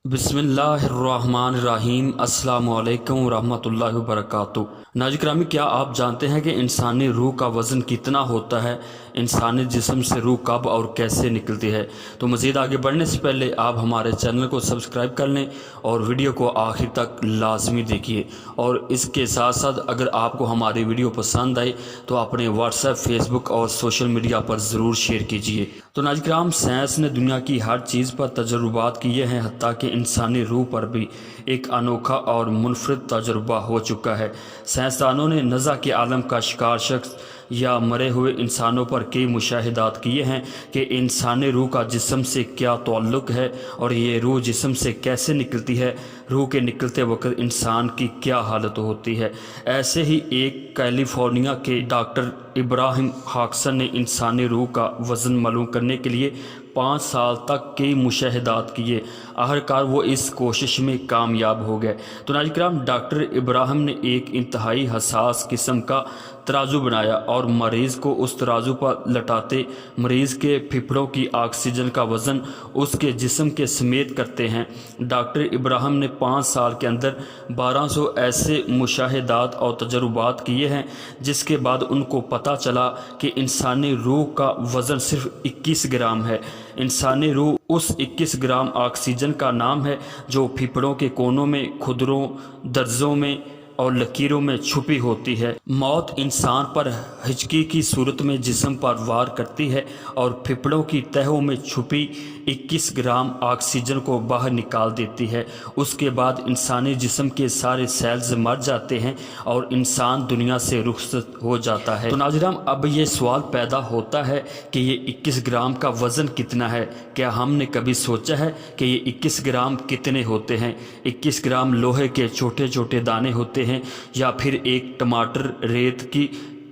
بسم اللہ الرحمن الرحیم۔ السلام علیکم ورحمۃ اللہ وبرکاتہ۔ ناظرین گرامی، کیا آپ جانتے ہیں کہ انسانی روح کا وزن کتنا ہوتا ہے؟ انسانی جسم سے روح کب اور کیسے نکلتی ہے؟ تو مزید آگے بڑھنے سے پہلے آپ ہمارے چینل کو سبسکرائب کر لیں اور ویڈیو کو آخر تک لازمی دیکھیے، اور اس کے ساتھ ساتھ اگر آپ کو ہماری ویڈیو پسند آئے تو اپنے واٹس ایپ، فیس بک اور سوشل میڈیا پر ضرور شیئر کیجیے۔ تو ناظرین کرام، سائنس نے دنیا کی ہر چیز پر تجربات کیے ہیں، حتیٰ کہ انسانی روح پر بھی ایک انوکھا اور منفرد تجربہ ہو چکا ہے۔ سائنسدانوں نے نزع کے عالم کا شکار شخص یا مرے ہوئے انسانوں پر کئی مشاہدات کیے ہیں کہ انسانی روح کا جسم سے کیا تعلق ہے اور یہ روح جسم سے کیسے نکلتی ہے، روح کے نکلتے وقت انسان کی کیا حالت ہوتی ہے۔ ایسے ہی ایک کیلیفورنیا کے ڈاکٹر ابراہیم ہاکسن نے انسانی روح کا وزن معلوم کرنے کے لیے 5 سال تک کئی مشاہدات کیے۔ آخرکار وہ اس کوشش میں کامیاب ہو گئے۔ تو ناظرین کرام، ڈاکٹر ابراہیم نے ایک انتہائی حساس قسم کا ترازو بنایا اور مریض کو اس ترازو پر لٹاتے مریض کے پھیپھڑوں کی آکسیجن کا وزن اس کے جسم کے سمیت کرتے ہیں۔ ڈاکٹر ابراہیم نے 5 سال کے اندر 1200 ایسے مشاہدات اور تجربات کیے ہیں، جس کے بعد ان کو پتہ چلا کہ انسانی روح کا وزن صرف 21 گرام ہے۔ انسانی روح اس 21 گرام آکسیجن کا نام ہے جو پھیپھڑوں کے کونوں میں، کھدروں، درزوں میں اور لکیروں میں چھپی ہوتی ہے۔ موت انسان پر ہچکی کی صورت میں جسم پر وار کرتی ہے اور پھیپھڑوں کی تہوں میں چھپی 21 گرام آکسیجن کو باہر نکال دیتی ہے۔ اس کے بعد انسانی جسم کے سارے سیلز مر جاتے ہیں اور انسان دنیا سے رخصت ہو جاتا ہے۔ تو ناظرین، اب یہ سوال پیدا ہوتا ہے کہ یہ 21 گرام کا وزن کتنا ہے؟ کیا ہم نے کبھی سوچا ہے کہ یہ 21 گرام کتنے ہوتے ہیں؟ 21 گرام لوہے کے چھوٹے چھوٹے دانے ہوتے ہیں، یا پھر ایک ٹماٹر، ریت کی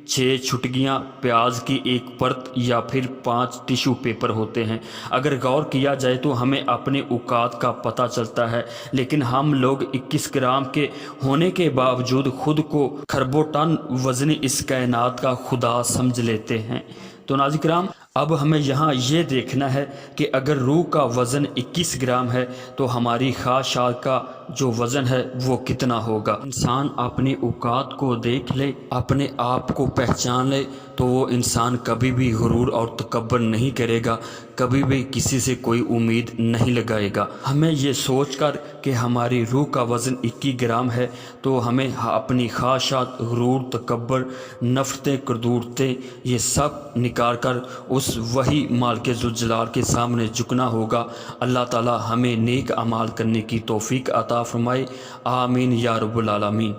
6 چھٹکیاں، پیاز کی ایک پرت، یا پھر 5 ٹیشو پیپر ہوتے ہیں؟ اگر غور کیا جائے تو ہمیں اپنے اوقات کا پتہ چلتا ہے، لیکن ہم لوگ 21 گرام کے ہونے کے باوجود خود کو کھربوں ٹن وزنی اس کائنات کا خدا سمجھ لیتے ہیں۔ تو ناظرین کرام، اب ہمیں یہاں یہ دیکھنا ہے کہ اگر روح کا وزن 21 گرام ہے تو ہماری خواہشات کا جو وزن ہے وہ کتنا ہوگا۔ انسان اپنی اوقات کو دیکھ لے، اپنے آپ کو پہچان لے، تو وہ انسان کبھی بھی غرور اور تکبر نہیں کرے گا، کبھی بھی کسی سے کوئی امید نہیں لگائے گا۔ ہمیں یہ سوچ کر کہ ہماری روح کا وزن 21 گرام ہے تو ہمیں اپنی خواہشات، غرور، تکبر، نفرتیں، کردورتیں، یہ سب نکال کر اس وہی مالک ذوالجلال کے سامنے جھکنا ہوگا۔ اللہ تعالی ہمیں نیک اعمال کرنے کی توفیق عطا فرمائے، آمین یا رب العالمین۔